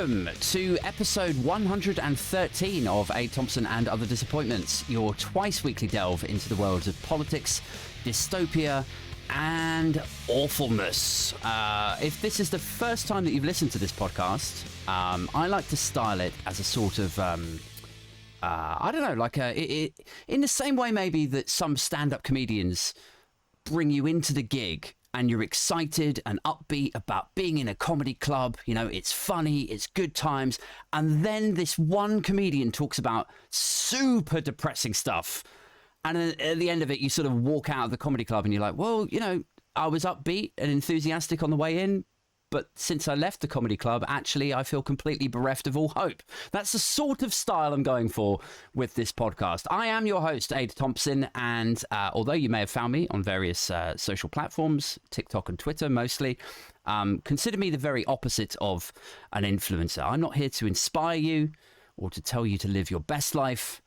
welcome to episode 113 of Thompsin and Other Disappointments, your twice-weekly delve into the worlds of politics, dystopia, and awfulness. If this is the first time that you've listened to this podcast, I like to style it as a sort of, I don't know, like in the same way maybe that some stand-up comedians bring you into the gig and you're excited and upbeat about being in a comedy club. You know, it's funny, it's good times. And then this one comedian talks about super depressing stuff. And at the end of it, you sort of walk out of the comedy club and you're like, well, you know, I was upbeat and enthusiastic on the way in, but since I left the comedy club, actually, I feel completely bereft of all hope. That's the sort of style I'm going for with this podcast. I am your host, Thompsin, and although you may have found me on various social platforms, TikTok and Twitter mostly, consider me the very opposite of an influencer. I'm not here to inspire you or to tell you to live your best life.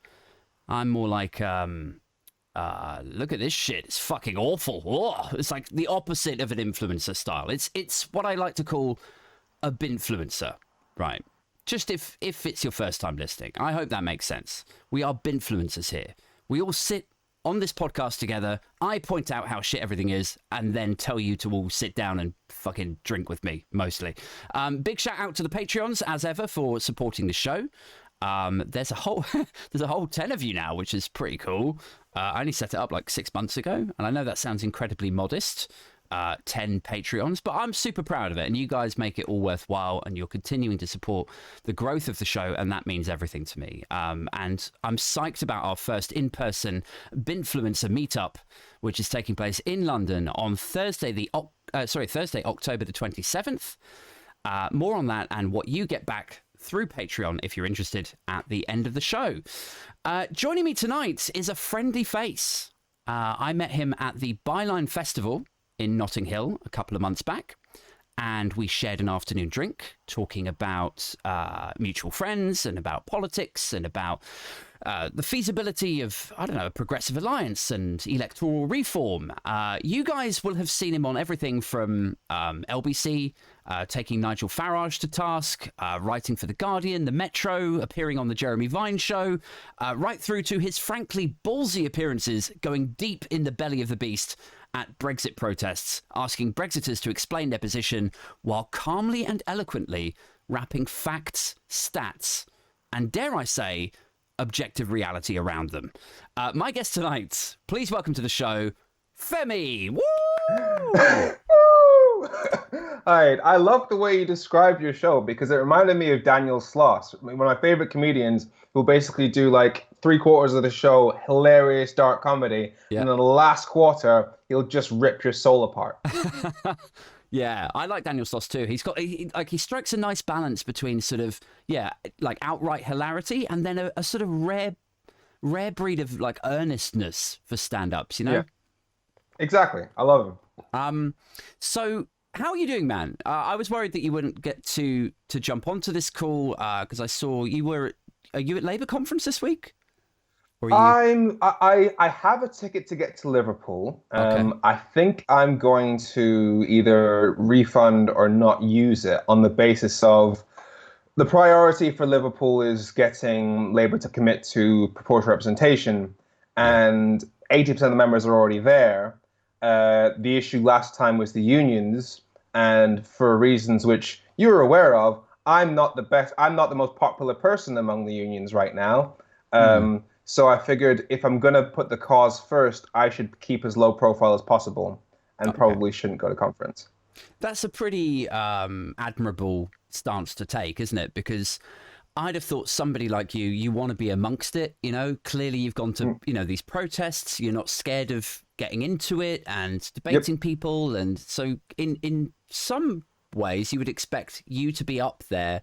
I'm more like... look at this shit. It's fucking awful. Oh, it's like the opposite of an influencer style. It's what I like to call a binfluencer, right? Just if it's your first time listening. I hope that makes sense. We are binfluencers here. We all sit on this podcast together. I point out how shit everything is and then tell you to all sit down and fucking drink with me, mostly. Big shout out to the Patreons, as ever, for supporting the show. There's a whole 10 of you now, which is pretty cool. I only set it up like 6 months ago, and I know that sounds incredibly modest, 10 Patreons, but I'm super proud of it, and you guys make it all worthwhile, and you're continuing to support the growth of the show, and that means everything to me. And I'm psyched about our first in-person Binfluencer meetup, which is taking place in London on Thursday, October the 27th. More on that and what you get back through Patreon, if you're interested, at the end of the show. Joining me tonight is a friendly face. I met him at the Byline Festival in Notting Hill a couple of months back, and we shared an afternoon drink talking about mutual friends and about politics and about the feasibility of, I don't know, a progressive alliance and electoral reform. You guys will have seen him on everything from LBC, taking Nigel Farage to task, writing for The Guardian, The Metro, appearing on The Jeremy Vine Show, right through to his frankly ballsy appearances going deep in the belly of the beast at Brexit protests, asking Brexiters to explain their position while calmly and eloquently wrapping facts, stats, and dare I say, objective reality around them. My guest tonight, please welcome to the show, Femi. Woo! Hi, I love the way you described your show because it reminded me of Daniel Sloss, one of my favorite comedians who basically do like 3/4 of the show hilarious dark comedy, and then the last quarter he'll just rip your soul apart. Yeah, I like Daniel Sloss too. He strikes a nice balance between sort of like outright hilarity and then a sort of rare breed of like earnestness for stand-ups, you know? Yeah, exactly. I love him. So how are you doing, man? I was worried that you wouldn't get to jump onto this call because I saw are you at Labour conference this week? Or I have a ticket to get to Liverpool. Okay. I think I'm going to either refund or not use it on the basis of the priority for Liverpool is getting Labour to commit to proportional representation, and 80% of the members are already there. The issue last time was the unions, and for reasons which you're aware of, I'm not the most popular person among the unions right now. So I figured if I'm going to put the cause first, I should keep as low profile as possible and probably shouldn't go to conference. That's a pretty admirable stance to take, isn't it? Because I'd have thought somebody like you want to be amongst it. You know, clearly you've gone to, these protests. You're not scared of getting into it and debating people. And so in some ways, you would expect you to be up there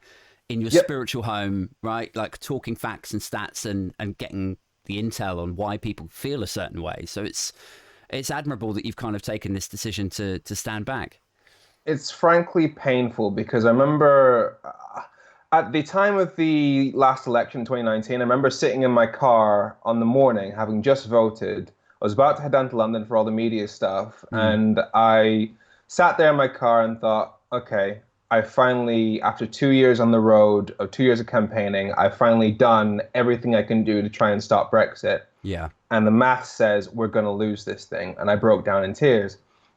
in your spiritual home, right? Like talking facts and stats and getting the intel on why people feel a certain way. So it's admirable that you've kind of taken this decision to stand back. It's frankly painful because I remember at the time of the last election in 2019, I remember sitting in my car on the morning, having just voted. I was about to head down to London for all the media stuff. And I sat there in my car and thought, okay, I finally, after 2 years on the road, or 2 years of campaigning, I've finally done everything I can do to try and stop Brexit. Yeah. And the math says we're going to lose this thing. And I broke down in tears.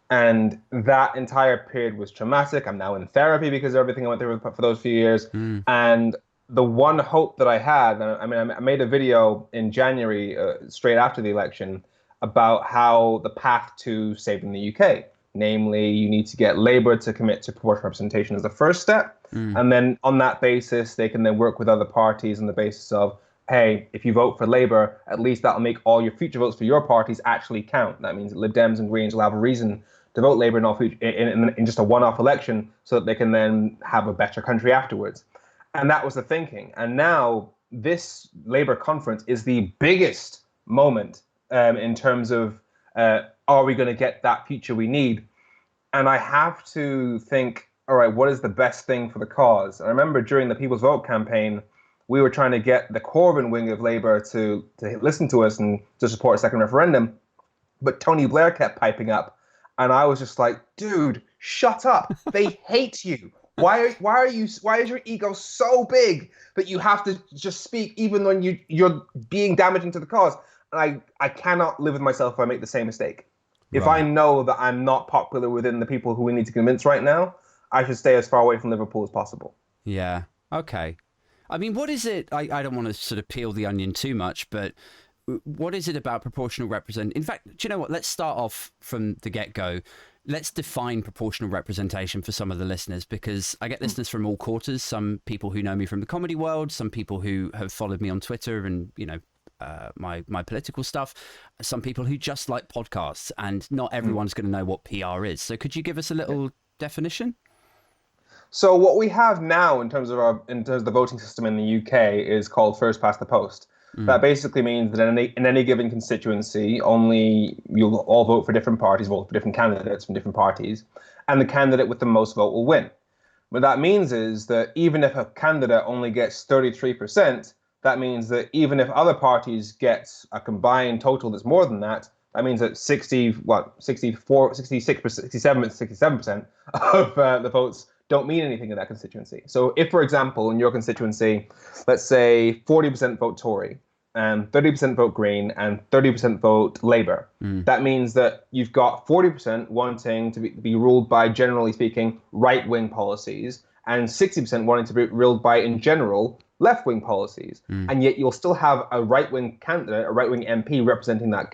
And that entire period was traumatic. I'm now in therapy because of everything I went through for those few years. And the one hope that I had, I mean, I made a video in January, straight after the election, about how the path to saving the UK. Namely, you need to get Labour to commit to proportional representation as the first step. And then on that basis, they can then work with other parties on the basis of, hey, if you vote for Labour, at least that'll make all your future votes for your parties actually count. That means Lib Dems and Greens will have a reason to vote Labour in just a one-off election so that they can then have a better country afterwards. And that was the thinking. And now this Labour conference is the biggest moment in terms of are we going to get that future we need? And I have to think, all right, what is the best thing for the cause? I remember during the People's Vote campaign, we were trying to get the Corbyn wing of Labour to listen to us and to support a second referendum. But Tony Blair kept piping up. And I was just like, dude, shut up. They hate you. Why is your ego so big that you have to just speak even when you're being damaging to the cause? And I cannot live with myself if I make the same mistake. If I know that I'm not popular within the people who we need to convince right now, I should stay as far away from Liverpool as possible. Yeah. Okay. I mean, what is it? I don't want to sort of peel the onion too much, but what is it about proportional representation? In fact, do you know what? Let's start off from the get-go. Let's define proportional representation for some of the listeners, because I get listeners from all quarters. Some people who know me from the comedy world, some people who have followed me on Twitter and, you know, my political stuff, some people who just like podcasts, and not everyone's going to know what PR is. So could you give us a little definition? So what we have now in terms of the voting system in the UK is called first past the post. That basically means that in any given constituency, you'll all vote for different parties, vote for different candidates from different parties, and the candidate with the most vote will win. What that means is that even if a candidate only gets 33%, that means that even if other parties get a combined total that's more than that, that means that 67% of the votes don't mean anything in that constituency. So if, for example, in your constituency, let's say 40% vote Tory and 30% vote Green and 30% vote Labour, that means that you've got 40% wanting to be ruled by, generally speaking, right-wing policies, and 60% wanting to be ruled by, in general, left-wing policies. And yet you'll still have a right-wing candidate, a right-wing MP representing that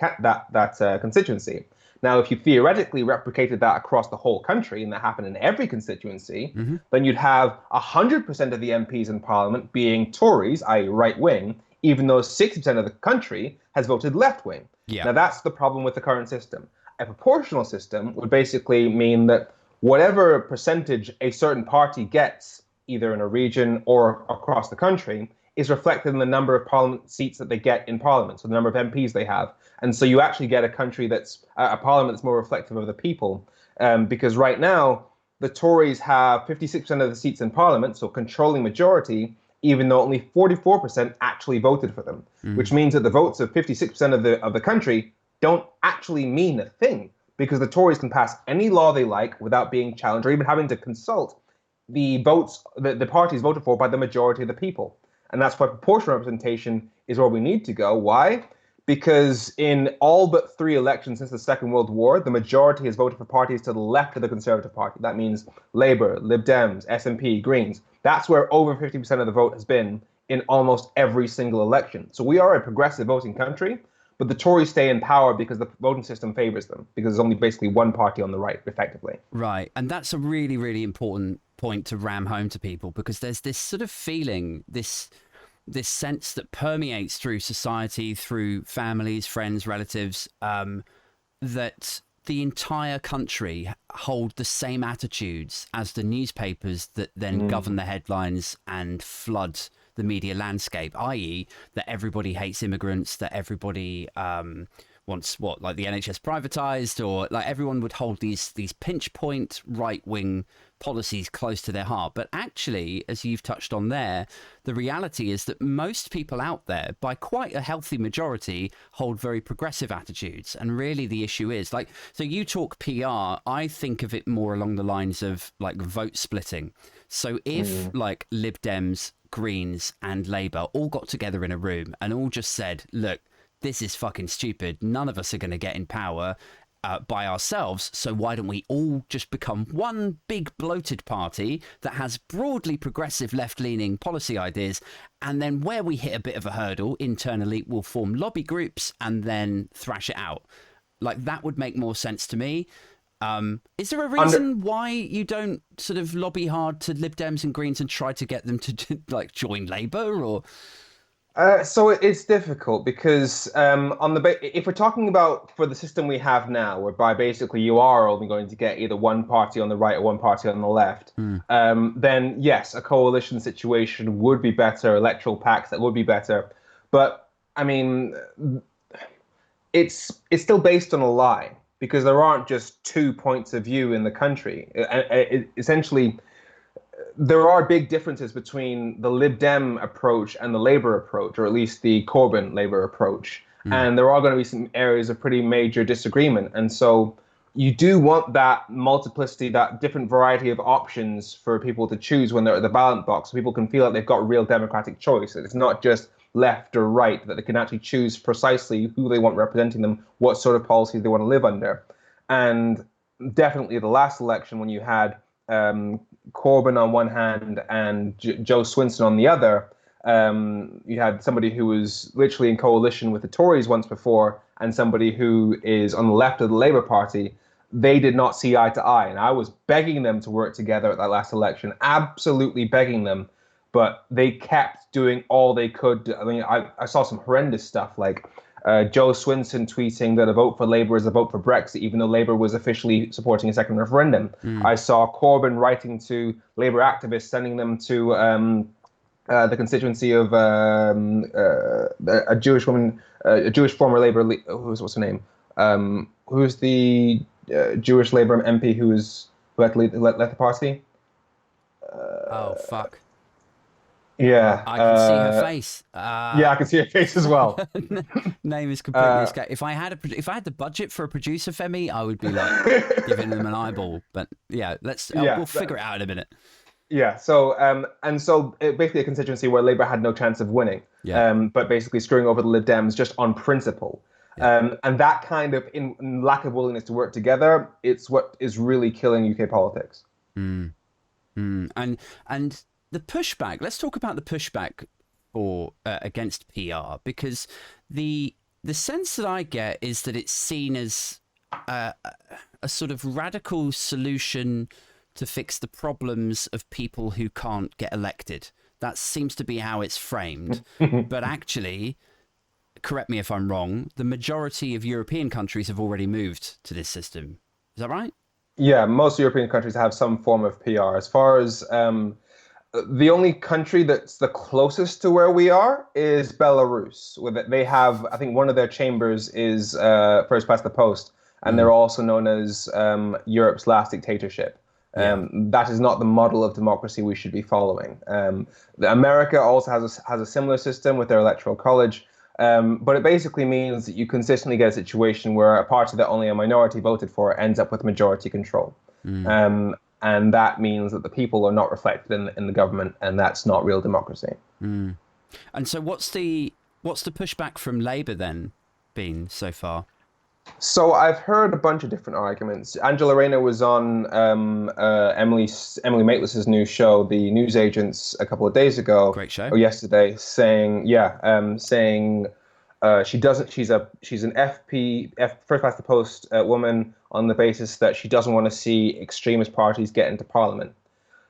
constituency. Now, if you theoretically replicated that across the whole country, and that happened in every constituency, then you'd have 100% of the MPs in Parliament being Tories, i.e. right-wing, even though 60% of the country has voted left-wing. Yeah. Now, that's the problem with the current system. A proportional system would basically mean that whatever percentage a certain party gets, either in a region or across the country, is reflected in the number of parliament seats that they get in Parliament, so the number of MPs they have. And so you actually get a country that's a Parliament that's more reflective of the people. Because right now, the Tories have 56% of the seats in Parliament, so controlling majority, even though only 44% actually voted for them, which means that the votes of 56% of the country don't actually mean a thing, because the Tories can pass any law they like without being challenged or even having to consult the votes that the parties voted for by the majority of the people. And that's why proportional representation is where we need to go. Why? Because in all but 3 elections since the Second World War, the majority has voted for parties to the left of the Conservative Party. That means Labour, Lib Dems, SNP, Greens. That's where over 50% of the vote has been in almost every single election. So we are a progressive voting country, but the Tories stay in power because the voting system favours them, because there's only basically one party on the right, effectively. Right. And that's a really, really important point to ram home to people, because there's this sort of feeling, this sense that permeates through society, through families, friends, relatives, that the entire country hold the same attitudes as the newspapers that then govern the headlines and flood the media landscape, i.e. that everybody hates immigrants, that everybody wants what, like the NHS privatized, or like everyone would hold these pinch point right wing policies close to their heart. But actually, as you've touched on there, the reality is that most people out there, by quite a healthy majority, hold very progressive attitudes. And really the issue is like, so you talk PR, I think of it more along the lines of like vote splitting. So if like Lib Dems, Greens and Labour all got together in a room and all just said, look, this is fucking stupid. None of us are going to get in power by ourselves. So why don't we all just become one big bloated party that has broadly progressive left-leaning policy ideas? And then where we hit a bit of a hurdle internally, we'll form lobby groups and then thrash it out. Like that would make more sense to me. Is there a reason why you don't sort of lobby hard to Lib Dems and Greens and try to get them to like join Labour or? So it's difficult because if we're talking about for the system we have now, whereby basically you are only going to get either one party on the right or one party on the left, then yes, a coalition situation would be better, electoral pacts that would be better. But I mean, it's still based on a lie because there aren't just two points of view in the country. Essentially, there are big differences between the Lib Dem approach and the Labour approach, or at least the Corbyn Labour approach. And there are going to be some areas of pretty major disagreement. And so you do want that multiplicity, that different variety of options for people to choose when they're at the ballot box, so people can feel like they've got real democratic choice. It's not just left or right, that they can actually choose precisely who they want representing them, what sort of policies they want to live under. And definitely the last election, when you had Corbyn on one hand and Joe Swinson on the other, you had somebody who was literally in coalition with the Tories once before and somebody who is on the left of the Labour Party. They did not see eye to eye. And I was begging them to work together at that last election, absolutely begging them. But they kept doing all they could. I mean, I saw some horrendous stuff like Joe Swinson tweeting that a vote for Labour is a vote for Brexit, even though Labour was officially supporting a second referendum. I saw Corbyn writing to Labour activists, sending them to the constituency of a Jewish woman, a Jewish former Labour, what's her name? Who's the Jewish Labour MP who left the party? Oh, fuck. Yeah, I can see her face. Yeah, I can see her face as well. Name is completely escaped. If I had the budget for a producer, Femi, I would be like giving them an eyeball. But yeah, we'll figure it out in a minute. Yeah. So basically a constituency where Labour had no chance of winning. Yeah. But basically screwing over the Lib Dems just on principle. Yeah. And that kind of in lack of willingness to work together, it's what is really killing UK politics. And the pushback, let's talk about the pushback against PR, because the sense that I get is that it's seen as a sort of radical solution to fix the problems of people who can't get elected. That seems to be how it's framed. But actually, correct me if I'm wrong, the majority of European countries have already moved to this system. Is that right? Yeah, most European countries have some form of PR. As far as the only country that's the closest to where we are is Belarus. They have, I think one of their chambers is first past the post, and they're also known as Europe's last dictatorship. That is not the model of democracy we should be following. America also has a similar system with their electoral college, but it basically means that you consistently get a situation where a party that only a minority voted for ends up with majority control. And that means that the people are not reflected in the government, and that's not real democracy. And so what's the pushback from Labour then been so far? So I've heard a bunch of different arguments. Angela Rayner was on Emily Maitlis's new show, The News Agents, a couple of days ago. Great show. Or yesterday, saying she's an first past the post woman on the basis that she doesn't want to see extremist parties get into Parliament.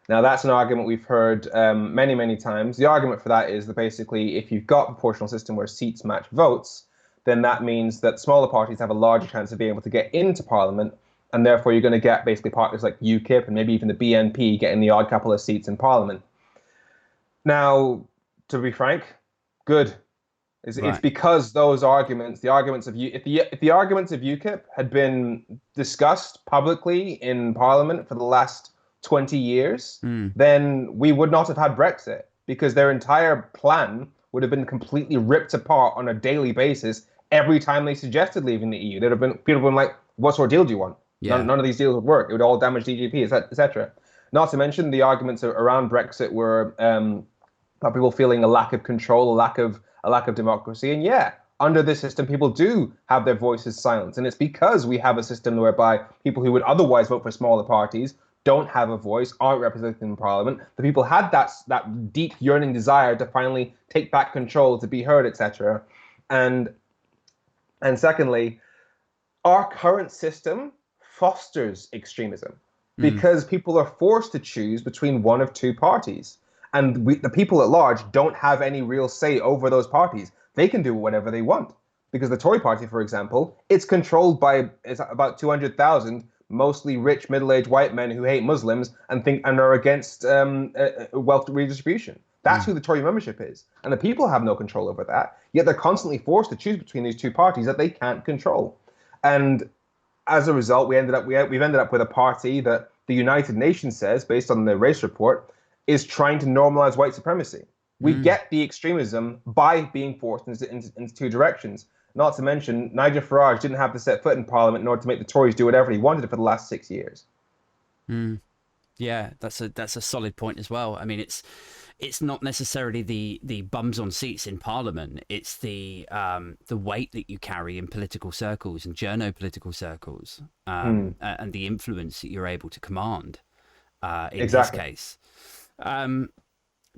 Now, that's an argument we've heard many, many times. The argument for that is that basically, if you've got a proportional system where seats match votes, then that means that smaller parties have a larger chance of being able to get into Parliament, and therefore you're going to get basically parties like UKIP and maybe even the BNP getting the odd couple of seats in Parliament. Now, to be frank, good. It's because those arguments, the arguments of if the arguments of UKIP had been discussed publicly in Parliament for the last 20 years, then we would not have had Brexit, because their entire plan would have been completely ripped apart on a daily basis every time they suggested leaving the EU. There'd have been people been like, "What sort of deal do you want? Yeah. None of these deals would work. It would all damage DGP, etc." Not to mention the arguments around Brexit were about people feeling a lack of control, a lack of democracy. And yeah, under this system, people do have their voices silenced. And it's because we have a system whereby people who would otherwise vote for smaller parties don't have a voice, aren't represented in Parliament. The people had that deep yearning desire to finally take back control, to be heard, etc. And secondly, our current system fosters extremism because people are forced to choose between one of two parties. And the people at large don't have any real say over those parties. They can do whatever they want. Because the Tory party, for example, it's controlled by about 200,000 mostly rich, middle-aged white men who hate Muslims and are against wealth redistribution. That's who the Tory membership is. And the people have no control over that. Yet they're constantly forced to choose between these two parties that they can't control. And as a result, we've ended up with a party that the United Nations says, based on the race report, is trying to normalize white supremacy. We get the extremism by being forced into two directions. Not to mention, Nigel Farage didn't have to set foot in Parliament in order to make the Tories do whatever he wanted for the last 6 years. Yeah, that's a solid point as well. I mean, it's not necessarily the bums on seats in Parliament. It's the weight that you carry in political circles and journo-political circles, and the influence that you're able to command in this case.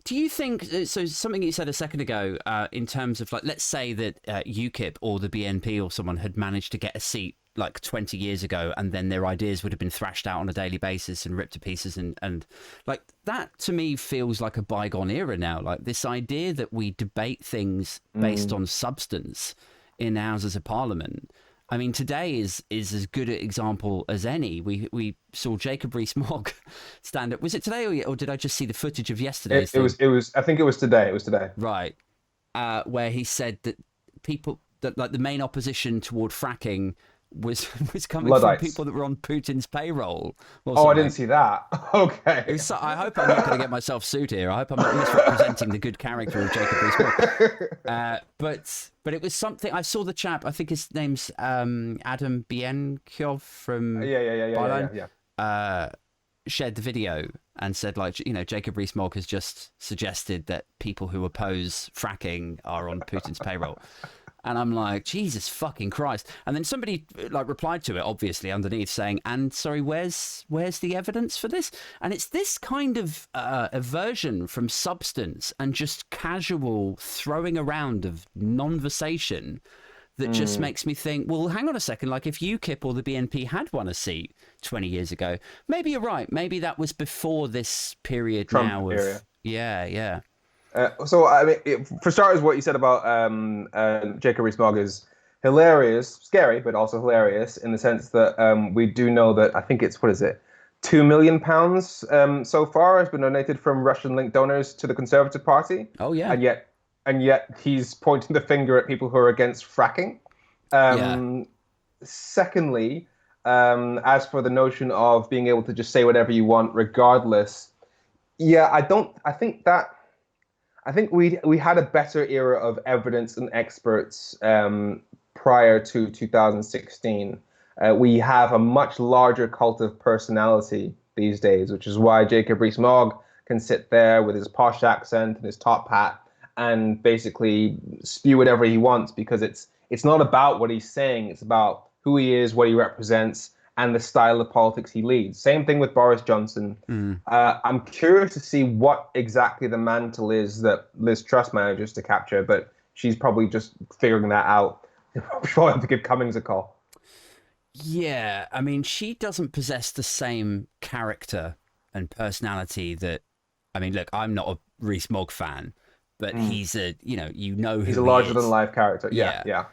Do you think, so something you said a second ago, in terms of, like, let's say that UKIP or the BNP or someone had managed to get a seat like 20 years ago, and then their ideas would have been thrashed out on a daily basis and ripped to pieces, and like, that to me feels like a bygone era now. Like, this idea that we debate things based on substance in Houses of Parliament. I mean, today is as good an example as any. We saw Jacob Rees-Mogg stand up. Was it today, or did I just see the footage of yesterday's thing? It was. I think it was today. It was today. Right, where he said that like the main opposition toward fracking was coming Luddites. from people that were on Putin's payroll. Oh, I didn't see that. Okay. I hope I'm not going to get myself sued here. I hope I'm not misrepresenting the good character of Jacob Rees-Mogg. But it was something. I saw the chap. I think his name's Adam Bienkov from Byline, shared the video and said, like, you know, Jacob Rees-Mogg has just suggested that people who oppose fracking are on Putin's payroll. And I'm like, Jesus fucking Christ. And then somebody like replied to it, obviously, underneath saying, and sorry, where's the evidence for this? And it's this kind of aversion from substance and just casual throwing around of non-versation that just makes me think, well, hang on a second, like, if UKIP or the BNP had won a seat 20 years ago, maybe you're right. Maybe that was before this period Trump now of... area. Yeah. So, I mean, for starters, what you said about Jacob Rees-Mogg is hilarious, scary, but also hilarious in the sense that we do know that, I think it's, what is it, £2 million so far has been donated from Russian-linked donors to the Conservative Party. Oh, yeah. And yet he's pointing the finger at people who are against fracking. Secondly, as for the notion of being able to just say whatever you want regardless, I think we had a better era of evidence and experts prior to 2016. We have a much larger cult of personality these days, which is why Jacob Rees-Mogg can sit there with his posh accent and his top hat and basically spew whatever he wants, because it's not about what he's saying. It's about who he is, what he represents, and the style of politics he leads. Same thing with Boris Johnson. I'm curious to see what exactly the mantle is that Liz Truss manages to capture, but she's probably just figuring that out. She'll have to give Cummings a call. Yeah, I mean, she doesn't possess the same character and personality that... I mean, look, I'm not a Rees-Mogg fan, but he's he's a larger-than-life character. Yeah.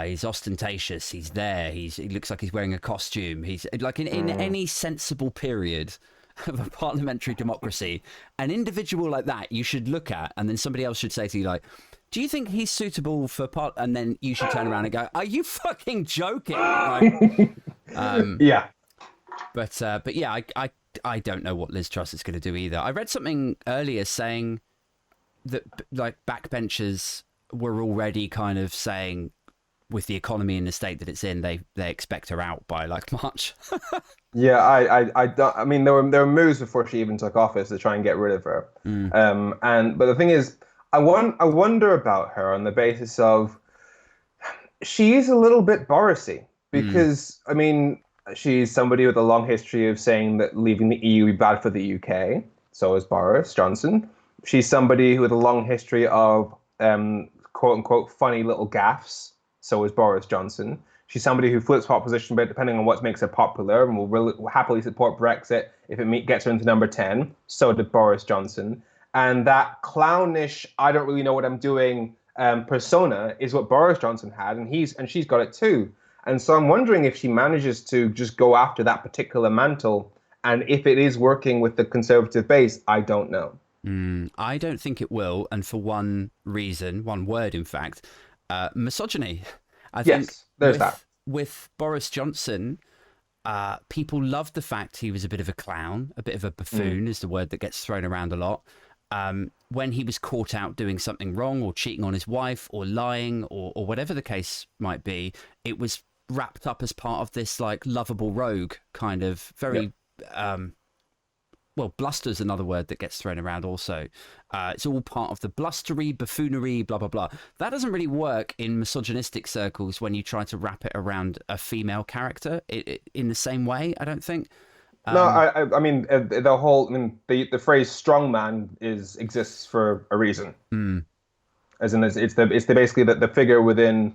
He's ostentatious. He's there. He looks like he's wearing a costume. He's like in any sensible period of a parliamentary democracy, an individual like that you should look at, and then somebody else should say to you, like, Do you think he's suitable for part? And then you should turn around and go, "Are you fucking joking?" Like, Yeah. but yeah, I don't know what Liz Truss is going to do either. I read something earlier saying that like backbenchers were already kind of saying, with the economy in the state that it's in, they expect her out by like March. Yeah, I don't. I mean, there were moves before she even took office to try and get rid of her. But the thing is, I wonder about her on the basis of she is a little bit Borisy because I mean, she's somebody with a long history of saying that leaving the EU would be bad for the UK. So is Boris Johnson. She's somebody with a long history of quote unquote funny little gaffes. So is Boris Johnson. She's somebody who flips opposition, but depending on what makes her popular, and will happily support Brexit if it gets her into number 10. So did Boris Johnson. And that clownish, I don't really know what I'm doing persona is what Boris Johnson had, and she's got it too. And so I'm wondering if she manages to just go after that particular mantle, and if it is working with the Conservative base, I don't know. I don't think it will, and for one reason, one word, in fact, misogyny. I think Yes, there's that. With Boris Johnson, people loved the fact he was a bit of a clown, a bit of a buffoon is the word that gets thrown around a lot. When he was caught out doing something wrong or cheating on his wife or lying or whatever the case might be, it was wrapped up as part of this like lovable rogue kind of very well, bluster's another word that gets thrown around also. It's all part of the blustery, buffoonery, blah, blah, blah. That doesn't really work in misogynistic circles when you try to wrap it around a female character in the same way, I don't think. No, I mean the phrase "strongman" exists for a reason. As in, it's basically the figure within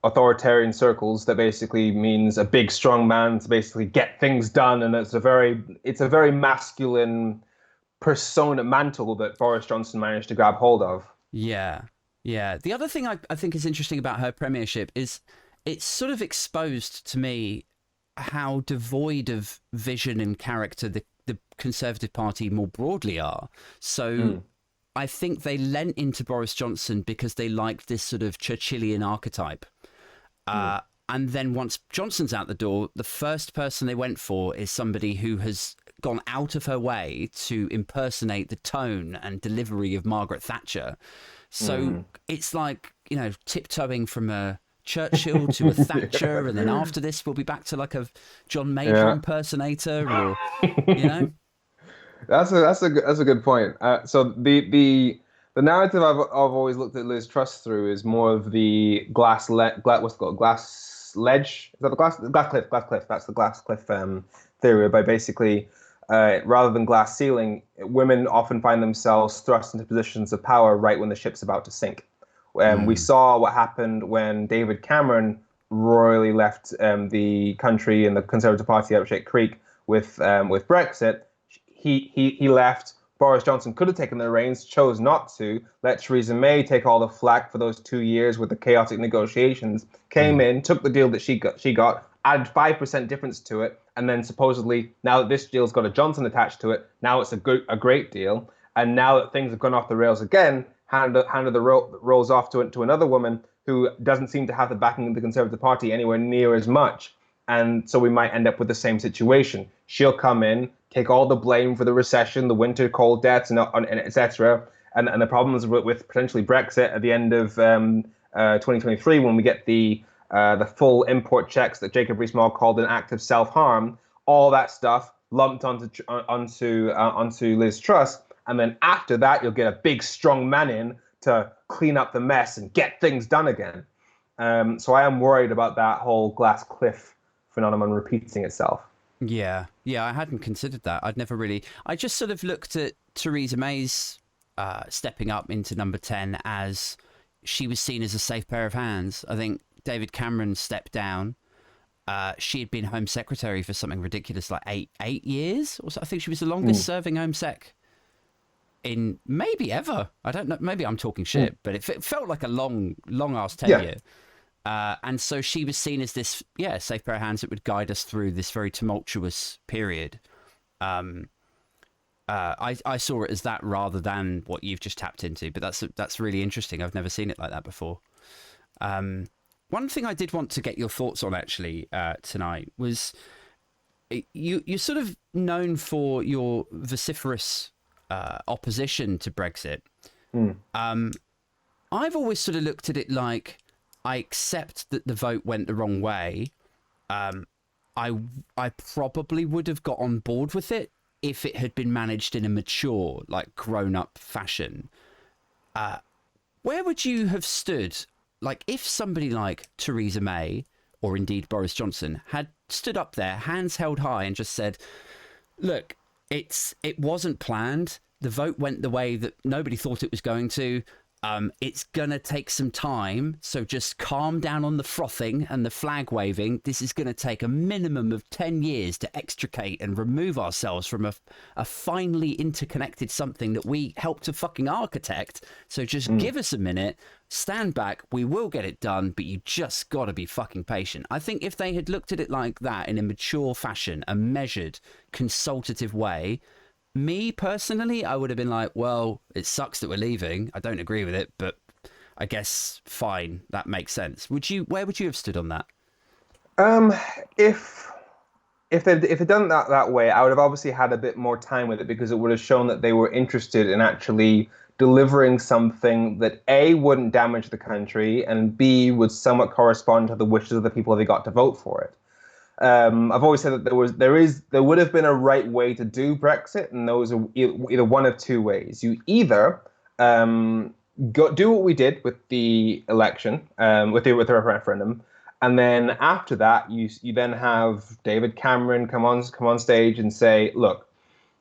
authoritarian circles that basically means a big strong man to basically get things done, and it's a very masculine persona mantle that Boris Johnson managed to grab hold of. Yeah. The other thing I think is interesting about her premiership is it's sort of exposed to me how devoid of vision and character the Conservative Party more broadly are. So I think they lent into Boris Johnson because they liked this sort of Churchillian archetype. And then once Johnson's out the door, the first person they went for is somebody who has gone out of her way to impersonate the tone and delivery of Margaret Thatcher. So it's like, tiptoeing from a Churchill to a Thatcher, and then after this we'll be back to like a John Major impersonator, or That's a good point. So the narrative I've always looked at Liz Truss through is more of the glass ledge. Is that the glass cliff? Glass cliff. That's the glass cliff theory. By basically, rather than glass ceiling, women often find themselves thrust into positions of power right when the ship's about to sink. We saw what happened when David Cameron royally left the country and the Conservative Party out of Shake Creek with Brexit. He left. Boris Johnson could have taken the reins, chose not to. Let Theresa May take all the flack for those 2 years with the chaotic negotiations. Came in, took the deal that she got, added 5% difference to it, and then supposedly now that this deal's got a Johnson attached to it, now it's a great deal. And now that things have gone off the rails again, handed the roles off to another woman who doesn't seem to have the backing of the Conservative Party anywhere near as much. And so we might end up with the same situation. She'll come in, take all the blame for the recession, the winter cold deaths, and etc. And the problems with potentially Brexit at the end of 2023, when we get the full import checks that Jacob Rees-Mogg called an act of self-harm. All that stuff lumped onto Liz Truss. And then after that, you'll get a big, strong man in to clean up the mess and get things done again. So I am worried about that whole glass cliff phenomenon repeating itself. Yeah, I hadn't considered that. I just sort of looked at Theresa May's stepping up into number 10 as she was seen as a safe pair of hands. I think David Cameron stepped down. She had been Home Secretary for something ridiculous like eight years. Or so. I think she was the longest serving Home Sec in maybe ever. I don't know. Maybe I'm talking shit, but it felt like a long ass tenure. And so she was seen as this, safe pair of hands that would guide us through this very tumultuous period. I saw it as that rather than what you've just tapped into. But that's really interesting. I've never seen it like that before. One thing I did want to get your thoughts on actually tonight was you're sort of known for your vociferous opposition to Brexit. I've always sort of looked at it like I accept that the vote went the wrong way. I probably would have got on board with it if it had been managed in a mature, like grown-up fashion. Where would you have stood? Like if somebody like Theresa May or indeed Boris Johnson had stood up there, hands held high, and just said, look, it wasn't planned. The vote went the way that nobody thought it was going to. It's going to take some time, so just calm down on the frothing and the flag waving. This is going to take a minimum of 10 years to extricate and remove ourselves from a finely interconnected something that we helped to fucking architect. So just give us a minute, stand back, we will get it done, but you just got to be fucking patient. I think if they had looked at it like that in a mature fashion, a measured, consultative way, me personally, I would have been like, well, it sucks that we're leaving. I don't agree with it, but I guess fine, that makes sense. Where would you have stood on that? If they'd done that way, I would have obviously had a bit more time with it, because it would have shown that they were interested in actually delivering something that A, wouldn't damage the country, and B, would somewhat correspond to the wishes of the people they got to vote for it. I've always said that there would have been a right way to do Brexit, and those are either one of two ways. You either do what we did with the election, with the referendum, and then after that, you then have David Cameron come on stage and say, look,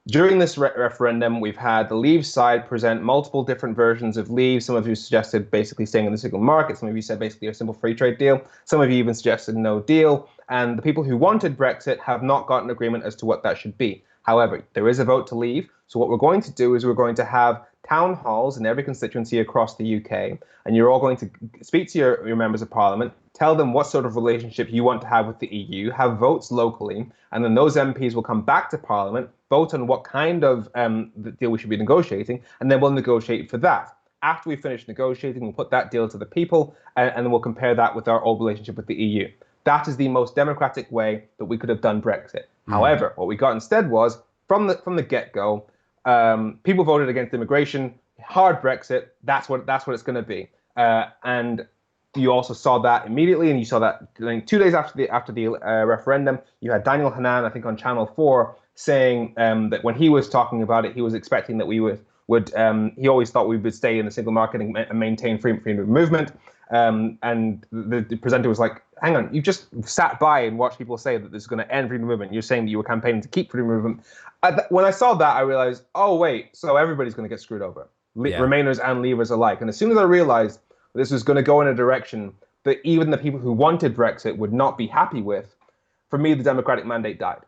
during this referendum, we've had the Leave side present multiple different versions of Leave. Some of you suggested basically staying in the single market. Some of you said basically a simple free trade deal. Some of you even suggested no deal. And the people who wanted Brexit have not gotten agreement as to what that should be. However, there is a vote to leave. So what we're going to do is we're going to have town halls in every constituency across the UK. And you're all going to speak to your members of parliament, tell them what sort of relationship you want to have with the EU, have votes locally, and then those MPs will come back to parliament, vote on what kind of deal we should be negotiating, and then we'll negotiate for that. After we finish negotiating, we'll put that deal to the people, and then we'll compare that with our old relationship with the EU. That is the most democratic way that we could have done Brexit. However, what we got instead was, from the get-go, people voted against immigration, hard Brexit. That's what it's going to be. And you also saw that immediately, and you saw that 2 days after the referendum. You had Daniel Hannan, I think, on Channel 4 saying that when he was talking about it, he was expecting that we would he always thought we would stay in the single market and maintain freedom of movement. And the presenter was like, hang on, you just sat by and watched people say that this is going to end freedom of movement. You're saying that you were campaigning to keep freedom of movement. When I saw that, I realized, oh, wait, so everybody's going to get screwed over, Remainers and Leavers alike. And as soon as I realized this was going to go in a direction that even the people who wanted Brexit would not be happy with, for me, the democratic mandate died.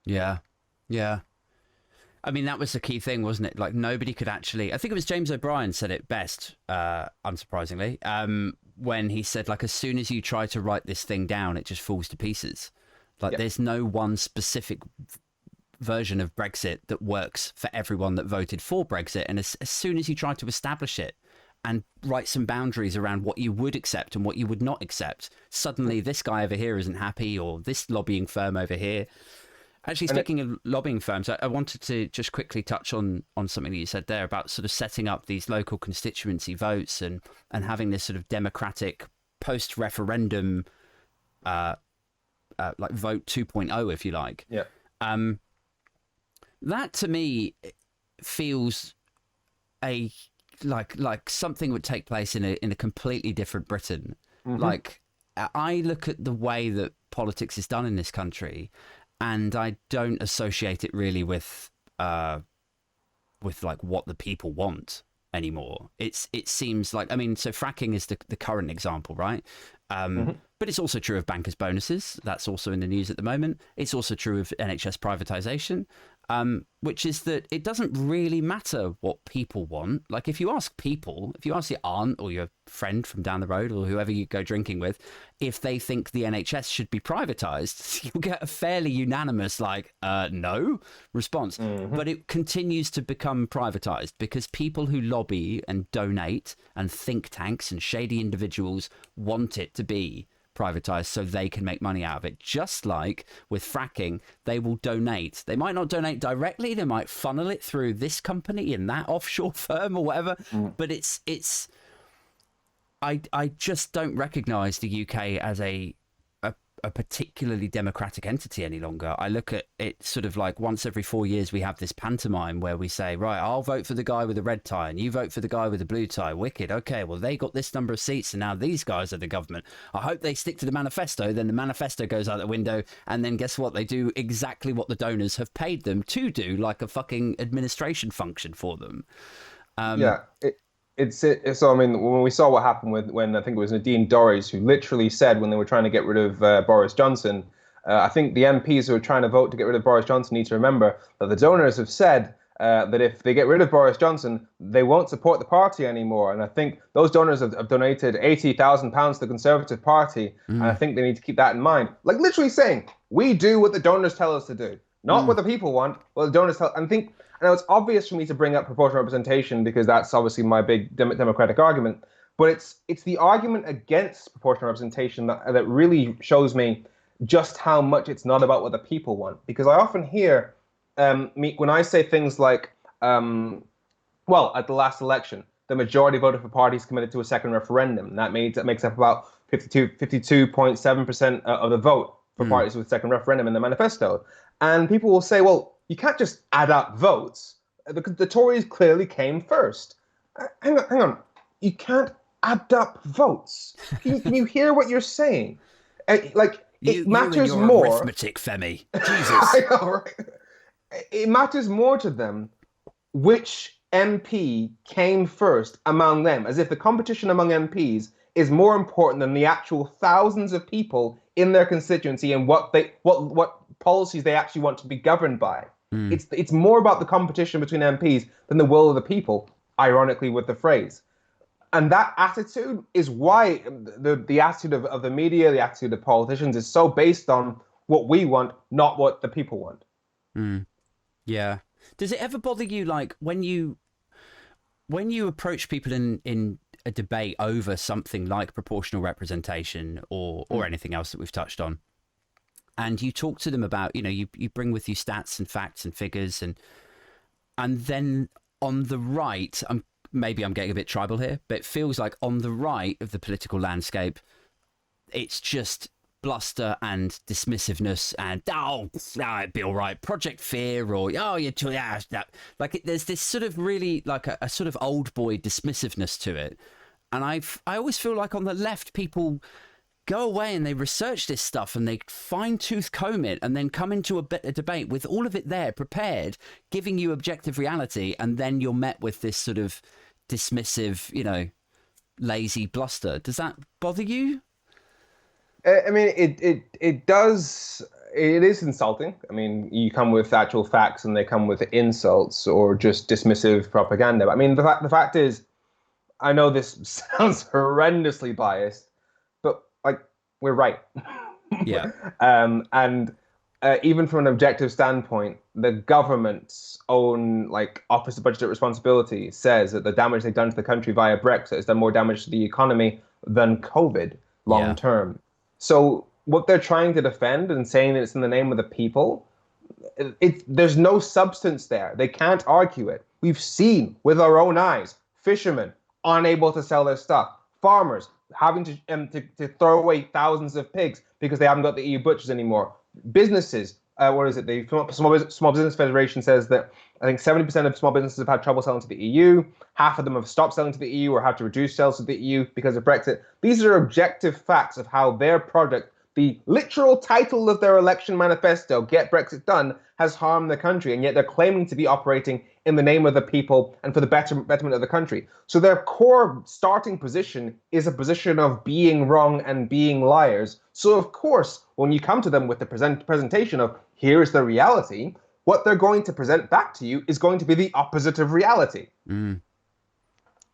Yeah. Yeah. I mean, that was the key thing, wasn't it? Like, nobody could actually... I think it was James O'Brien said it best, unsurprisingly, when he said, like, as soon as you try to write this thing down, it just falls to pieces. Like, there's no one specific version of Brexit that works for everyone that voted for Brexit. And as soon as you try to establish it and write some boundaries around what you would accept and what you would not accept, suddenly this guy over here isn't happy, or this lobbying firm over here... Actually, speaking of lobbying firms, I wanted to just quickly touch on something that you said there about sort of setting up these local constituency votes and having this sort of democratic post-referendum like vote 2.0, if you like. Yeah. That to me feels like something would take place in a completely different Britain. Mm-hmm. Like, I look at the way that politics is done in this country, and I don't associate it really with like what the people want anymore. It seems like, I mean, so fracking is the current example, right? But it's also true of bankers' bonuses. That's also in the news at the moment. It's also true of NHS privatisation. which is that it doesn't really matter what people want. Like if you ask your aunt or your friend from down the road or whoever you go drinking with, if they think the NHS should be privatised, you'll get a fairly unanimous no response. But it continues to become privatised because people who lobby and donate and think tanks and shady individuals want it to be privatized so they can make money out of it. Just like with fracking, they will donate. They might not donate directly, they might funnel it through this company and that offshore firm or whatever, but I just don't recognize the UK as a particularly democratic entity any longer. I look at it sort of like once every 4 years we have this pantomime where we say, right, I'll vote for the guy with the red tie and you vote for the guy with the blue tie. Wicked. Okay, well, they got this number of seats and now these guys are the government. I hope they stick to the manifesto. Then the manifesto goes out the window and then guess what? They do exactly what the donors have paid them to do, like a fucking administration function for them. So, I mean, when we saw what happened when I think it was Nadine Dorries who literally said when they were trying to get rid of Boris Johnson, I think the MPs who are trying to vote to get rid of Boris Johnson need to remember that the donors have said that if they get rid of Boris Johnson, they won't support the party anymore. And I think those donors have donated £80,000 to the Conservative Party. And I think they need to keep that in mind. Like literally saying, we do what the donors tell us to do, not what the people want, what the donors tell. And I think, now, it's obvious for me to bring up proportional representation because that's obviously my big democratic argument. But it's the argument against proportional representation that really shows me just how much it's not about what the people want. Because I often hear when I say things like, at the last election, the majority voted for parties committed to a second referendum. And that makes up about 52.7% of the vote for parties with second referendum in the manifesto. And people will say, well, you can't just add up votes because the Tories clearly came first. Hang on. You can't add up votes. Can you hear what you're saying? It matters you and your more. Arithmetic, Femi. Jesus. I know, right? It matters more to them which MP came first among them, as if the competition among MPs is more important than the actual thousands of people in their constituency and what policies they actually want to be governed by. It's more about the competition between MPs than the will of the people, ironically, with the phrase. And that attitude is why the attitude of the media, the attitude of politicians is so based on what we want, not what the people want. Yeah. Does it ever bother you, like, when you approach people in a debate over something like proportional representation or anything else that we've touched on, and you talk to them about, you bring with you stats and facts and figures, and then on the right, maybe I'm getting a bit tribal here, but it feels like on the right of the political landscape, it's just bluster and dismissiveness and it'd be all right, Project Fear, or there's this sort of really like a sort of old boy dismissiveness to it, and I always feel like on the left people go away and they research this stuff and they fine-tooth comb it and then come into a debate with all of it there prepared, giving you objective reality, and then you're met with this sort of dismissive, lazy bluster. Does that bother you? I mean, it does. It is insulting. I mean, you come with actual facts and they come with insults or just dismissive propaganda. But I mean, the fact is, I know this sounds horrendously biased, we're right. Yeah. Even from an objective standpoint, the government's own Office of Budgetary Responsibility says that the damage they've done to the country via Brexit has done more damage to the economy than COVID long term. So what they're trying to defend and saying that it's in the name of the people, there's no substance there. They can't argue it. We've seen with our own eyes fishermen unable to sell their stuff, farmers having to throw away thousands of pigs because they haven't got the EU butchers anymore. Businesses, the Small Business Federation says that I think 70% of small businesses have had trouble selling to the EU. Half of them have stopped selling to the EU or had to reduce sales to the EU because of Brexit. These are objective facts of how their project, the literal title of their election manifesto, Get Brexit Done, has harmed the country, and yet they're claiming to be operating in the name of the people and for the betterment of the country. So their core starting position is a position of being wrong and being liars. So of course, when you come to them with the presentation of here's the reality, what they're going to present back to you is going to be the opposite of reality.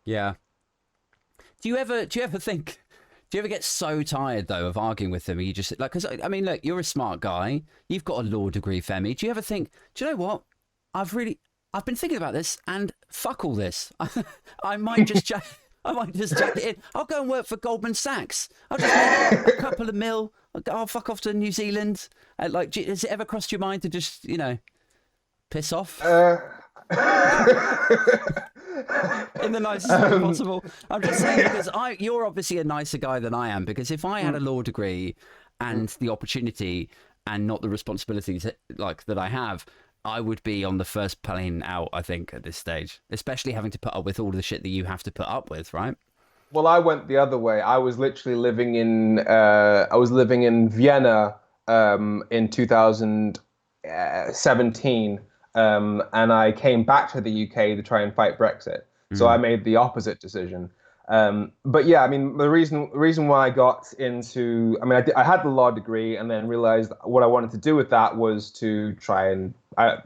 Yeah. Do you ever think? Do you ever get so tired though of arguing with them? Are you just like, because I mean, look, you're a smart guy. You've got a law degree, Femi. Do you ever think? Do you know what? I've been thinking about this, and fuck all this. I might just jack it in. I'll go and work for Goldman Sachs. I'll just make a couple of mil. I'll fuck off to New Zealand. Like, has it ever crossed your mind to just, piss off? In the nicest way possible. I'm just saying, because you're obviously a nicer guy than I am, because if I had a law degree and the opportunity and not the responsibilities like that I have, I would be on the first plane out, I think, at this stage, especially having to put up with all the shit that you have to put up with, right? Well, I went the other way. I was literally living in Vienna in 2017, and I came back to the UK to try and fight Brexit. So I made the opposite decision. But yeah, I mean, the reason why I got into, I mean, I had the law degree and then realized what I wanted to do with that was to try and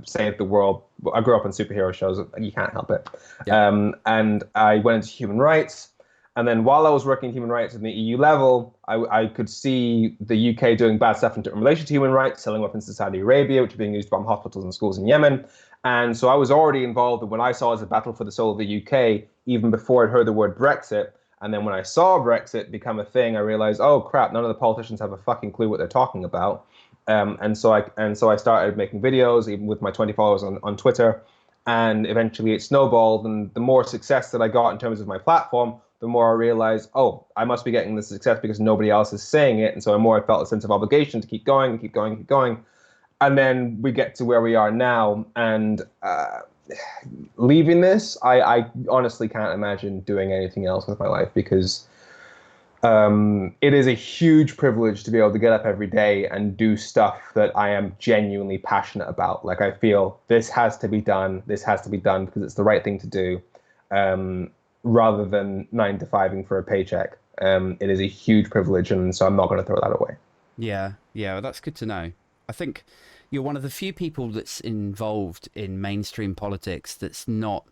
save the world. I grew up on superhero shows. You can't help it. Yeah. And I went into human rights. And then while I was working in human rights at the EU level, I could see the UK doing bad stuff in relation to human rights, selling weapons to Saudi Arabia, which are being used to bomb hospitals and schools in Yemen. And so I was already involved in what I saw as a battle for the soul of the UK, even before I'd heard the word Brexit. And then when I saw Brexit become a thing, I realized, oh crap, none of the politicians have a fucking clue what they're talking about. And so I started making videos, even with my 20 followers on Twitter. And eventually it snowballed. And the more success that I got in terms of my platform, the more I realized, oh, I must be getting this success because nobody else is saying it. And so the more I felt a sense of obligation to keep going and keep going and keep going. And then we get to where we are now. And leaving this, I honestly can't imagine doing anything else with my life, because it is a huge privilege to be able to get up every day and do stuff that I am genuinely passionate about. Like, I feel this has to be done. This has to be done because it's the right thing to do. Rather than 9 to 5ing for a paycheck. It is a huge privilege, and so I'm not going to throw that away. Yeah, well, that's good to know. I think you're one of the few people that's involved in mainstream politics that's not,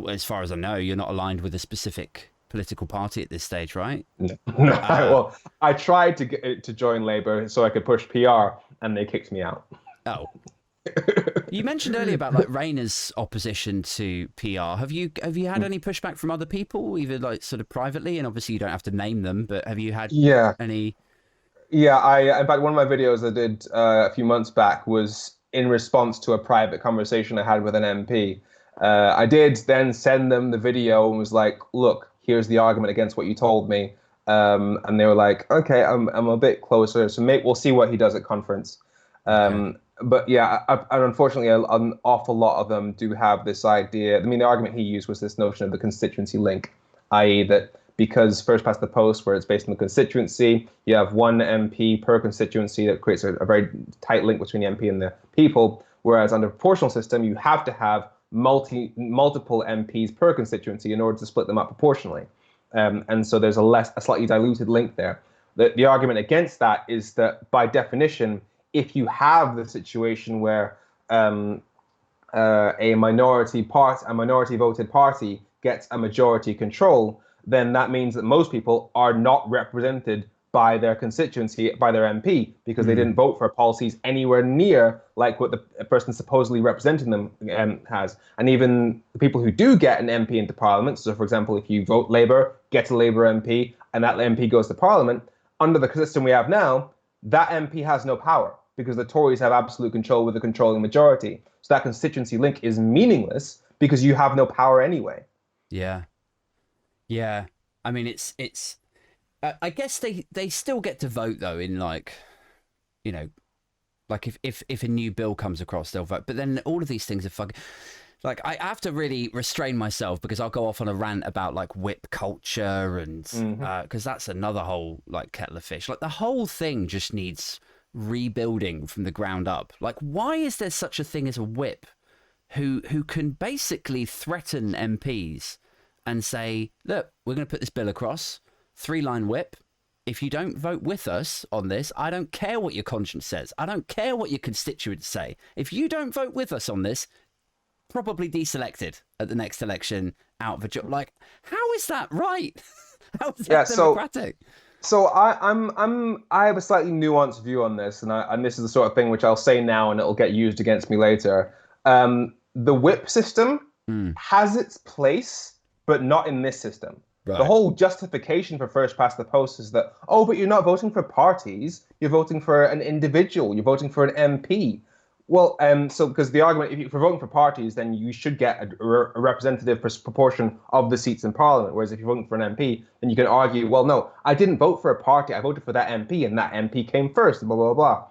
as far as I know, you're not aligned with a specific political party at this stage, right? No. Well, I tried to join Labour so I could push PR, and they kicked me out. Oh. You mentioned earlier about like Rayner's opposition to PR. Have you had any pushback from other people, either like sort of privately, and obviously you don't have to name them, but have you had any? Yeah, in fact, one of my videos I did a few months back was in response to a private conversation I had with an MP. I did then send them the video and was like, look, here's the argument against what you told me. And they were like, okay, I'm a bit closer, so we'll see what he does at conference. Okay. But yeah, and unfortunately, an awful lot of them do have this idea. I mean, the argument he used was this notion of the constituency link, i.e. that because first past the post, where it's based on the constituency, you have one MP per constituency that creates a very tight link between the MP and the people, whereas under a proportional system, you have to have multiple MPs per constituency in order to split them up proportionally. And so there's a slightly diluted link there. The argument against that is that by definition, if you have the situation where a minority voted party gets a majority control, then that means that most people are not represented by their constituency, by their MP, because they didn't vote for policies anywhere near like what the person supposedly representing them has. And even the people who do get an MP into Parliament, so for example, if you vote Labour, get a Labour MP, and that MP goes to Parliament, under the system we have now, that MP has no power, because the Tories have absolute control with the controlling majority. So that constituency link is meaningless because you have no power anyway. Yeah. I mean, it's. I guess they still get to vote though. In like, like if a new bill comes across, they'll vote. But then all of these things are fucking. Like, I have to really restrain myself because I'll go off on a rant about like whip culture and because that's another whole like kettle of fish. Like the whole thing just needs rebuilding from the ground up. Like, why is there such a thing as a whip who can basically threaten MPs and say, look, we're going to put this bill across, 3-line whip, if you don't vote with us on this, I don't care what your conscience says. I don't care what your constituents say. If you don't vote with us on this, probably deselected at the next election out of a job. Like, how is that right? How is that democratic? So I have a slightly nuanced view on this, and this is the sort of thing which I'll say now and it'll get used against me later. The whip system has its place, but not in this system. Right. The whole justification for first past the post is that, oh, but you're not voting for parties, you're voting for an individual, you're voting for an MP. Well, so because the argument, if you're voting for parties, then you should get a representative proportion of the seats in Parliament. Whereas if you're voting for an MP, then you can argue, well, no, I didn't vote for a party, I voted for that MP, and that MP came first, blah, blah, blah.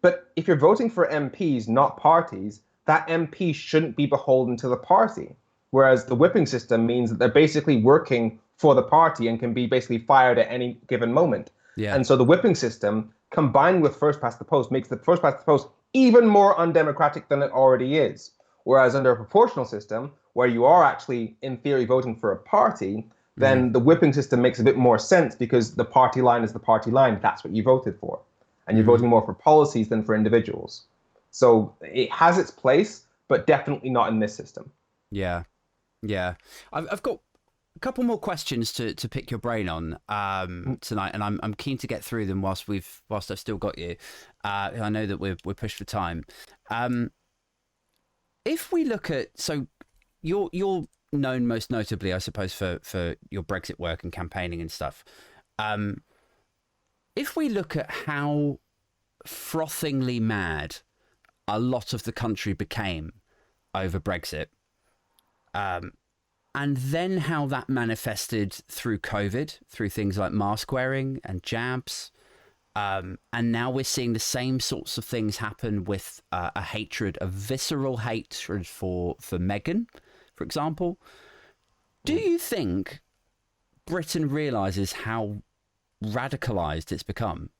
But if you're voting for MPs, not parties, that MP shouldn't be beholden to the party. Whereas the whipping system means that they're basically working for the party and can be basically fired at any given moment. Yeah. And so the whipping system, combined with first past the post, makes the first past the post even more undemocratic than it already is. Whereas under a proportional system, where you are actually, in theory, voting for a party, then the whipping system makes a bit more sense because the party line is the party line. That's what you voted for. And you're voting more for policies than for individuals. So it has its place, but definitely not in this system. Yeah. Yeah. I've got a couple more questions to pick your brain on tonight, and I'm keen to get through them whilst I've still got you. I know that we're pushed for time. If we look at, so you're known most notably, I suppose, for your Brexit work and campaigning and stuff. If we look at how frothingly mad a lot of the country became over Brexit, and then how that manifested through COVID, through things like mask wearing and jabs. And now we're seeing the same sorts of things happen with a visceral hatred for Meghan, for example. Do you think Britain realises how radicalised it's become?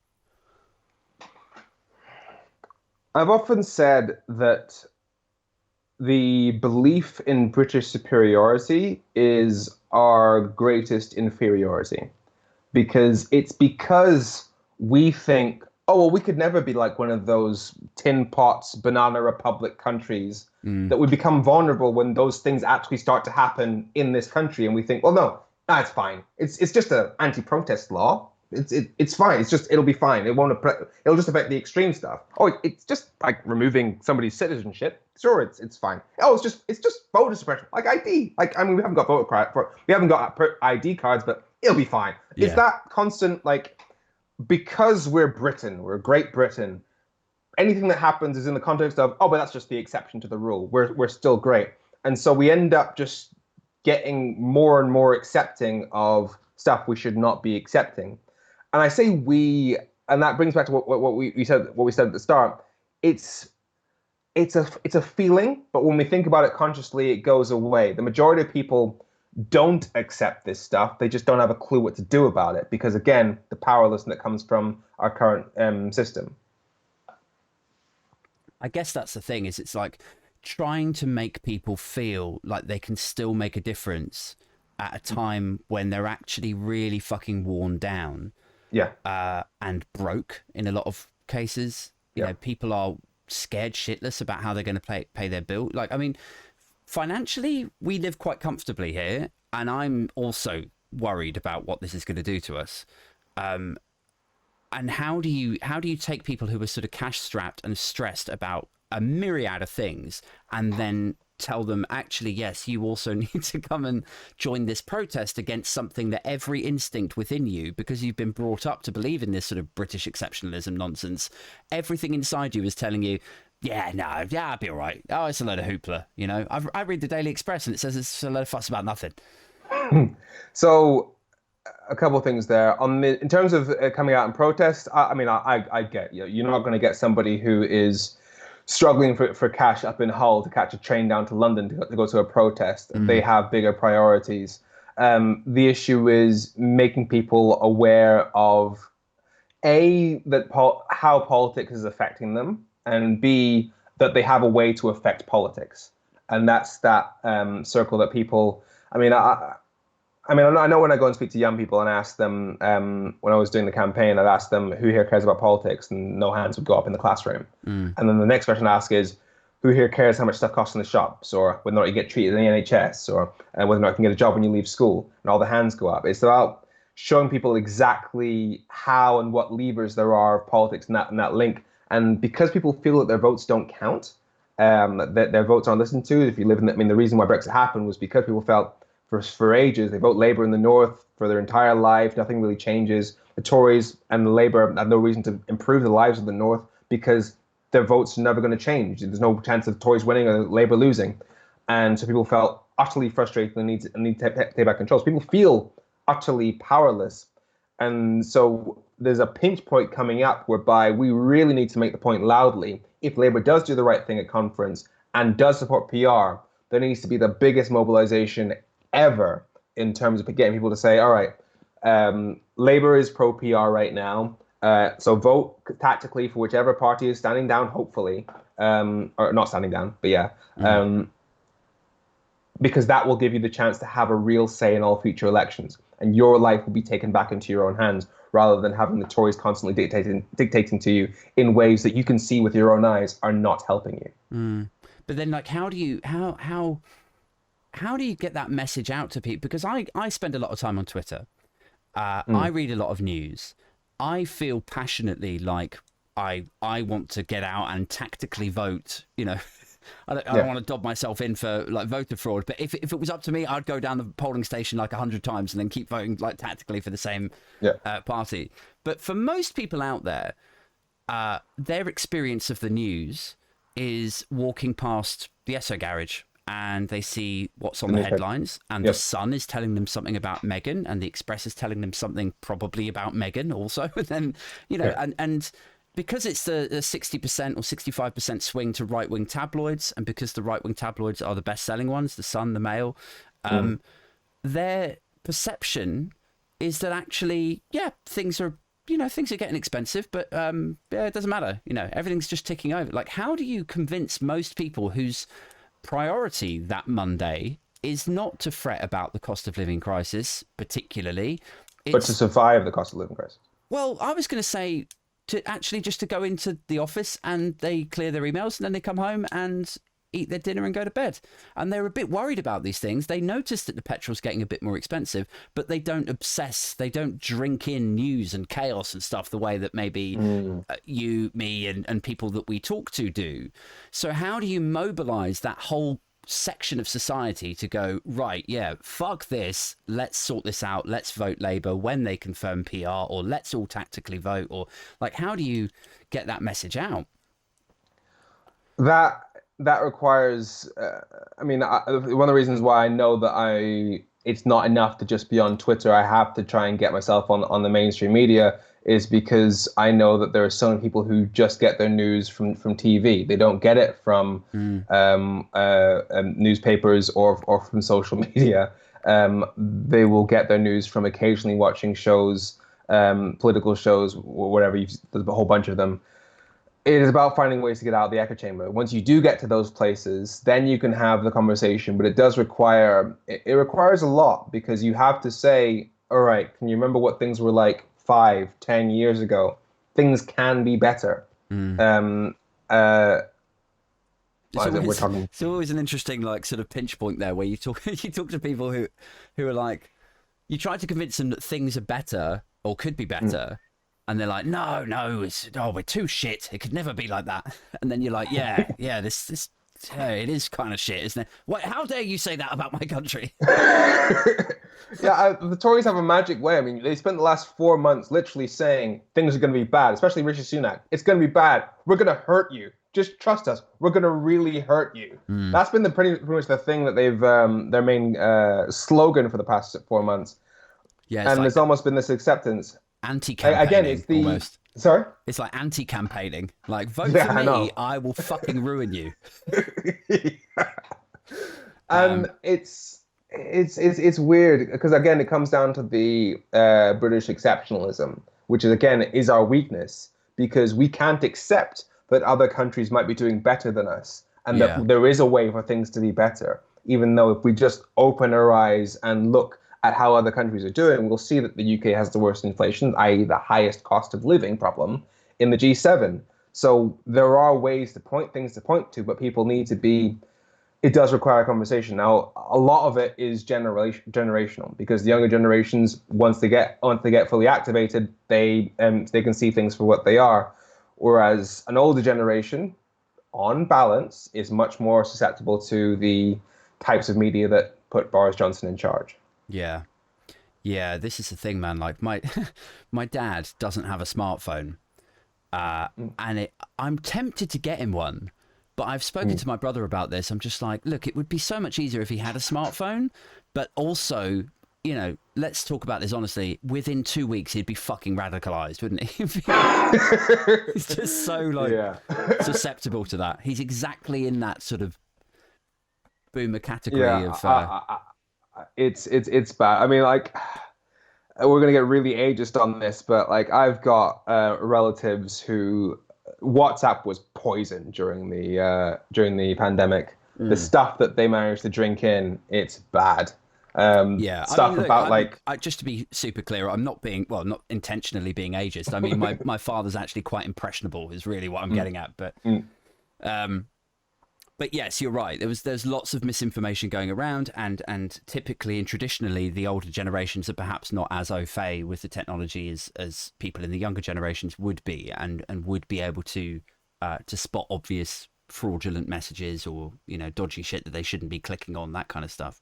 I've often said that the belief in British superiority is our greatest inferiority, because we think, oh, well, we could never be like one of those tin pots, banana republic countries, that we become vulnerable when those things actually start to happen in this country. And we think, well, no, it's fine. It's just an anti-protest law. It's fine. It'll be fine. It'll just affect the extreme stuff. Oh, it's just like removing somebody's citizenship. Sure, it's fine. Oh, it's just voter suppression, like ID. Like, I mean, we haven't got ID cards, but it'll be fine. Yeah. It's that constant, like, because we're Britain, we're Great Britain. Anything that happens is in the context of, oh, but that's just the exception to the rule. We're still great, and so we end up just getting more and more accepting of stuff we should not be accepting. And I say we, and that brings back to what we said at the start. It's a feeling, but when we think about it consciously, it goes away. The majority of people don't accept this stuff. They just don't have a clue what to do about it because, again, the powerlessness that comes from our current system. I guess that's the thing, is it's like trying to make people feel like they can still make a difference at a time when they're actually really fucking worn down. Yeah. And broke in a lot of cases. You know, people are scared shitless about how they're going to pay their bill. Like, I mean, financially, we live quite comfortably here, and I'm also worried about what this is going to do to us. And how do you take people who are sort of cash strapped and stressed about a myriad of things, and then tell them, actually, yes, you also need to come and join this protest against something that every instinct within you, because you've been brought up to believe in this sort of British exceptionalism nonsense, everything inside you is telling you, I'll be all right. Oh, it's a load of hoopla, you know. I read the Daily Express and it says it's a load of fuss about nothing. So a couple of things there. In terms of coming out and protest, I get you. You're not going to get somebody who is struggling for cash up in Hull to catch a train down to London to go to a protest. They have bigger priorities. The issue is making people aware of A, that how politics is affecting them, and B, that they have a way to affect politics. And that's that circle that people, I mean, I know when I go and speak to young people and ask them, when I was doing the campaign, I'd ask them who here cares about politics, and no hands would go up in the classroom. And then the next question I ask is, who here cares how much stuff costs in the shops, or whether or not you get treated in the NHS, or whether or not you can get a job when you leave school, and all the hands go up. It's about showing people exactly how and what levers there are of politics in that link. And because people feel that their votes don't count, that their votes aren't listened to. If you live in, I mean, the reason why Brexit happened was because people felt for ages they vote Labour in the north for their entire life. Nothing really changes. The Tories and the Labour have no reason to improve the lives of the north because their votes are never going to change. There's no chance of Tories winning or Labour losing, and so people felt utterly frustrated and need to take back control. So people feel utterly powerless, and so there's a pinch point coming up whereby we really need to make the point loudly. If Labour does do the right thing at conference and does support PR, there needs to be the biggest mobilization ever in terms of getting people to say, all right, Labour is pro PR right now, so vote tactically for whichever party is standing down, hopefully, or not standing down, but yeah, because that will give you the chance to have a real say in all future elections, and your life will be taken back into your own hands, rather than having the Tories constantly dictating to you in ways that you can see with your own eyes are not helping you. But then, like, how do you get that message out to people? Because I spend a lot of time on Twitter. I read a lot of news. I feel passionately like I want to get out and tactically vote. You know, I don't want to dob myself in for like voter fraud. But if it was up to me, I'd go down the polling station like 100 times and then keep voting like tactically for the same party. But for most people out there, their experience of the news is walking past the Esso garage and they see what's on the headlines, and the Sun is telling them something about Meghan, and the Express is telling them something probably about Meghan also. And then, you know, and because it's the 60% or 65% swing to right-wing tabloids, and because the right-wing tabloids are the best-selling ones, the Sun, the Mail, their perception is that actually, things are getting expensive, but it doesn't matter. You know, everything's just ticking over. Like, how do you convince most people whose priority that Monday is not to fret about the cost of living crisis, particularly, but to survive the cost of living crisis? Well, I was going to say to actually just to go into the office and they clear their emails and then they come home and eat their dinner and go to bed. And they're a bit worried about these things. They notice that the petrol's getting a bit more expensive, but they don't obsess. They don't drink in news and chaos and stuff the way that maybe you, me, and people that we talk to do. So how do you mobilize that whole section of society to go, right, fuck this, let's sort this out, let's vote Labour when they confirm PR, or let's all tactically vote, or like, how do you get that message out? That requires, one of the reasons why I know that it's not enough to just be on Twitter. I have to try and get myself on the mainstream media, is because I know that there are so many people who just get their news from TV. They don't get it from newspapers or from social media. They will get their news from occasionally watching shows, political shows, or whatever. There's a whole bunch of them. It is about finding ways to get out of the echo chamber. Once you do get to those places, then you can have the conversation. But it requires a lot, because you have to say, all right, can you remember what things were like 5-10 years ago? Things can be better. It's always an interesting, like, sort of pinch point there, where you talk to people who are like, you try to convince them that things are better or could be better. And they're like, no, we're too shit. It could never be like that. And then you're like, this it is kind of shit, isn't it? What? How dare you say that about my country? The Tories have a magic way. I mean, they spent the last 4 months literally saying things are going to be bad, especially Rishi Sunak. It's going to be bad. We're going to hurt you. Just trust us. We're going to really hurt you. That's been pretty much the thing that they've their main slogan for the past 4 months. Yeah, and there's almost been this acceptance. Anti-campaigning, again, it's almost. Sorry? It's like anti-campaigning. Like, vote for me, I will fucking ruin you. And it's weird, because again, it comes down to the British exceptionalism, which is our weakness, because we can't accept that other countries might be doing better than us, and that there is a way for things to be better, even though if we just open our eyes and look at how other countries are doing, we'll see that the UK has the worst inflation, i.e. the highest cost of living problem in the G7. So there are ways to point to, but people need to be, it does require a conversation. Now, a lot of it is generational, because the younger generations, once they get fully activated, they can see things for what they are. Whereas an older generation, on balance, is much more susceptible to the types of media that put Boris Johnson in charge. Yeah. Yeah, this is the thing, man. Like my dad doesn't have a smartphone. And I'm tempted to get him one, but I've spoken to my brother about this. I'm just like, look, it would be so much easier if he had a smartphone, but also, you know, let's talk about this honestly. Within 2 weeks, he'd be fucking radicalized, wouldn't he? He's just so susceptible to that. He's exactly in that sort of boomer category of. It's bad. I mean, like, we're gonna get really ageist on this, but like, I've got relatives who WhatsApp was poison during the pandemic. The stuff that they managed to drink in, it's bad. Stuff, I mean, look, about just to be super clear, I'm not not intentionally being ageist. I mean, my father's actually quite impressionable, is really what I'm getting at. But yes, you're right. There's lots of misinformation going around, and typically and traditionally, the older generations are perhaps not as au fait with the technology as people in the younger generations would be, and would be able to spot obvious fraudulent messages or, you know, dodgy shit that they shouldn't be clicking on, that kind of stuff.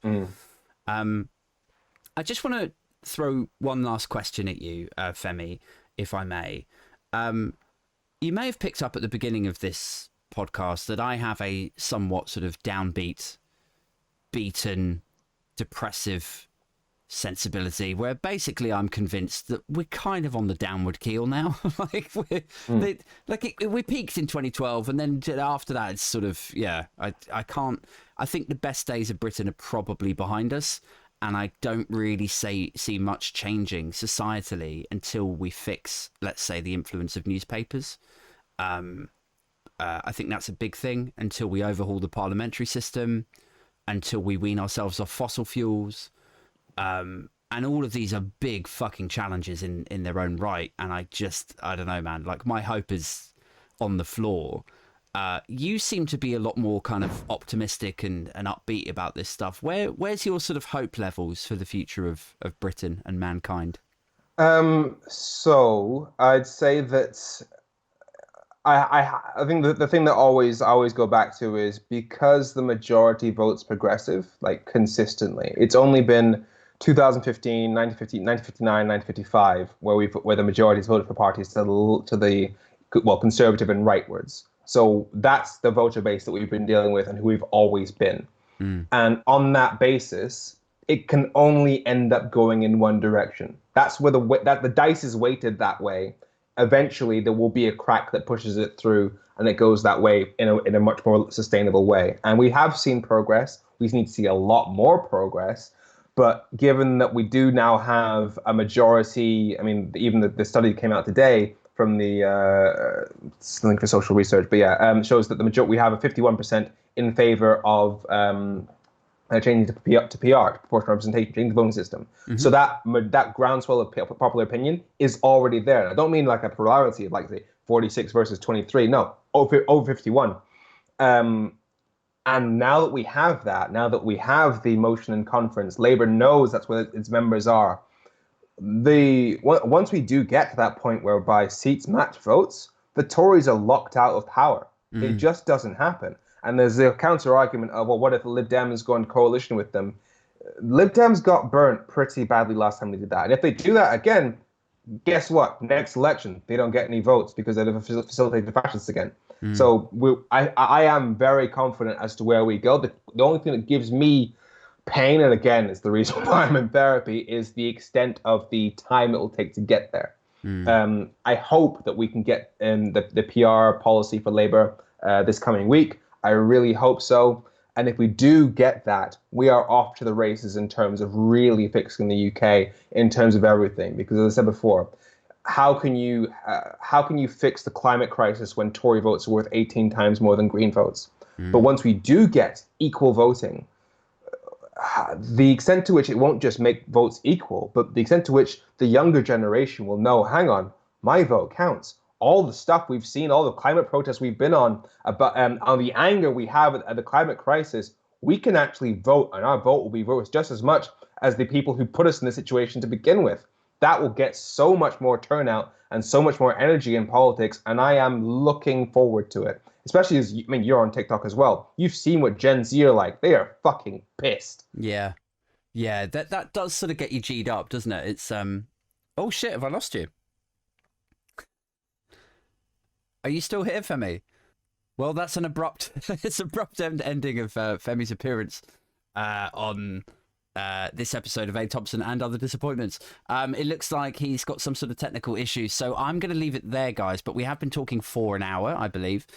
I just want to throw one last question at you, Femi, if I may. You may have picked up at the beginning of this podcast that I have a somewhat sort of downbeat, beaten, depressive sensibility, where basically I'm convinced that we're kind of on the downward keel now. We peaked in 2012, and then after that it's sort of, I think the best days of Britain are probably behind us, and I don't really see much changing societally until we fix, let's say, the influence of newspapers. I think that's a big thing, until we overhaul the parliamentary system, until we wean ourselves off fossil fuels. And all of these are big fucking challenges in their own right. And I don't know, man, like, my hope is on the floor. You seem to be a lot more kind of optimistic and upbeat about this stuff. Where's your sort of hope levels for the future of Britain and mankind? So I'd say that I think the thing that I always go back to is, because the majority votes progressive, like, consistently. It's only been 2015, 1959, 1955 where the majority has voted for parties to the conservative and rightwards. So that's the voter base that we've been dealing with and who we've always been. And on that basis, it can only end up going in one direction. That's where the dice is weighted that way. Eventually, there will be a crack that pushes it through, and it goes that way in a much more sustainable way. And we have seen progress. We need to see a lot more progress. But given that we do now have a majority, I mean, even the study came out today from the something for social research, but shows that we have a 51% in favor of changing to PR, proportional representation, changing the voting system. So that groundswell of popular opinion is already there. And I don't mean like a plurality of, like, say, 46 versus 23. No, over 51. And now that we have that, now that we have the motion in conference, Labour knows that's where its members are. Once we do get to that point whereby seats match votes, the Tories are locked out of power. It just doesn't happen. And there's a counter argument of, well, what if the Lib Dems go into coalition with them? Lib Dems got burnt pretty badly last time they did that. And if they do that again, guess what? Next election, they don't get any votes because they've facilitated the fascists again. So I am very confident as to where we go. The only thing that gives me pain, and again, it's the reason why I'm in therapy, is the extent of the time it will take to get there. I hope that we can get the PR policy for Labour this coming week. I really hope so. And if we do get that, we are off to the races in terms of really fixing the UK in terms of everything. Because, as I said before, how can you fix the climate crisis when Tory votes are worth 18 times more than Green votes? But once we do get equal voting, the extent to which it won't just make votes equal, but the extent to which the younger generation will know, hang on, my vote counts. All the stuff we've seen, all the climate protests we've been on, about on the anger we have at the climate crisis, we can actually vote, and our vote will be voted just as much as the people who put us in this situation to begin with. That will get so much more turnout and so much more energy in politics, and I am looking forward to it. Especially as, I mean, you're on TikTok as well. You've seen what Gen Z are like. They are fucking pissed. Yeah. Yeah, that does sort of get you G'd up, doesn't it? It's, oh shit, have I lost you? Are you still here, Femi? Well, that's an abrupt, it's abrupt ending of Femi's appearance on this episode of A. Thompson and Other Disappointments. It looks like he's got some sort of technical issues, so I'm going to leave it there, guys. But we have been talking for an hour, I believe.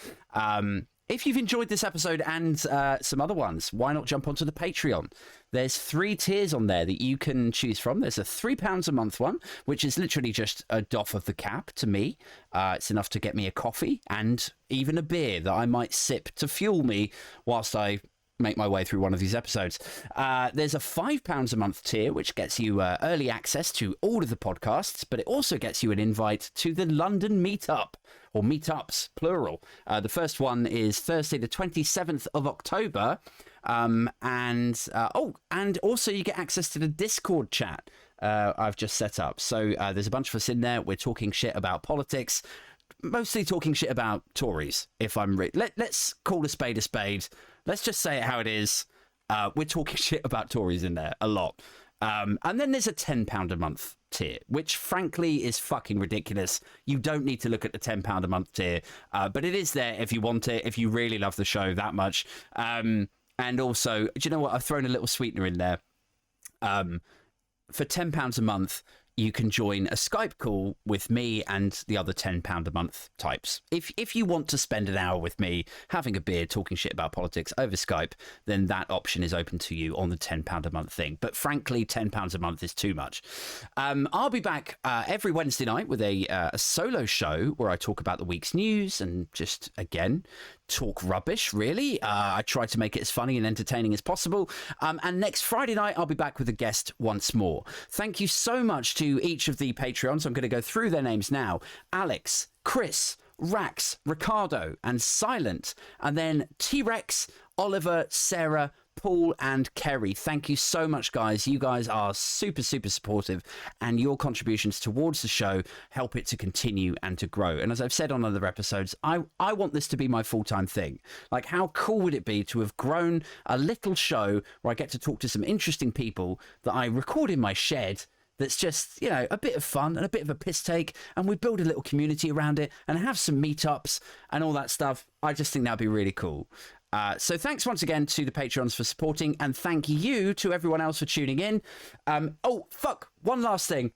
If you've enjoyed this episode and some other ones, why not jump onto the Patreon? There's 3 tiers on there that you can choose from. There's a £3 a month one, which is literally just a doff of the cap to me. It's enough to get me a coffee and even a beer that I might sip to fuel me whilst I make my way through one of these episodes. There's a £5 a month tier, which gets you early access to all of the podcasts, but it also gets you an invite to the London meetup, or meetups, plural. The first one is Thursday, the 27th of October. And also you get access to the Discord chat I've just set up. So there's a bunch of us in there. We're talking shit about politics, mostly talking shit about Tories, if I'm let's call a spade a spade. Let's just say it how it is. We're talking shit about Tories in there a lot. And then there's a £10 a month tier, which frankly is fucking ridiculous. You don't need to look at the £10 a month tier, but it is there if you want it, if you really love the show that much. And also, do you know what? I've thrown a little sweetener in there. For £10 a month, you can join a Skype call with me and the other £10 a month types. If you want to spend an hour with me having a beer, talking shit about politics over Skype, then that option is open to you on the £10 a month thing. But frankly, £10 a month is too much. I'll be back every Wednesday night with a solo show where I talk about the week's news and just, again, talk rubbish, really. I try to make it as funny and entertaining as possible. And next Friday night, I'll be back with a guest once more. Thank you so much to each of the Patreons. I'm going to go through their names now. Alex, Chris, Rax, Ricardo, and Silent. And then T-Rex, Oliver, Sarah, Paul, and Kerry. Thank you so much, guys. You guys are super, super supportive, and your contributions towards the show help it to continue and to grow. And as I've said on other episodes, I want this to be my full-time thing. Like, how cool would it be to have grown a little show where I get to talk to some interesting people that I record in my shed, that's just, you know, a bit of fun and a bit of a piss take, and we build a little community around it and have some meetups and all that stuff. I just think that'd be really cool. So thanks once again to the Patreons for supporting, and thank you to everyone else for tuning in. One last thing.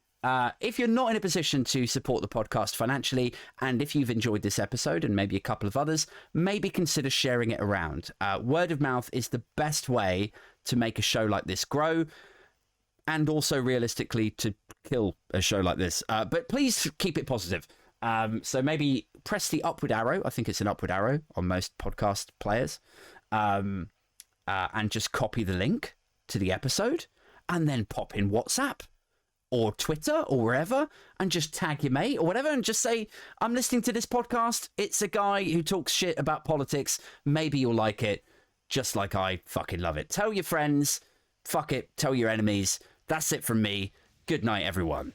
If you're not in a position to support the podcast financially, and if you've enjoyed this episode and maybe a couple of others, maybe consider sharing it around. Word of mouth is the best way to make a show like this grow, and also realistically to kill a show like this. But please keep it positive. So maybe press the upward arrow. I think it's an upward arrow on most podcast players. And just copy the link to the episode and then pop in WhatsApp or Twitter or wherever and just tag your mate or whatever and just say, I'm listening to this podcast. It's a guy who talks shit about politics. Maybe you'll like it just like I fucking love it. Tell your friends. Fuck it. Tell your enemies. That's it from me. Good night, everyone.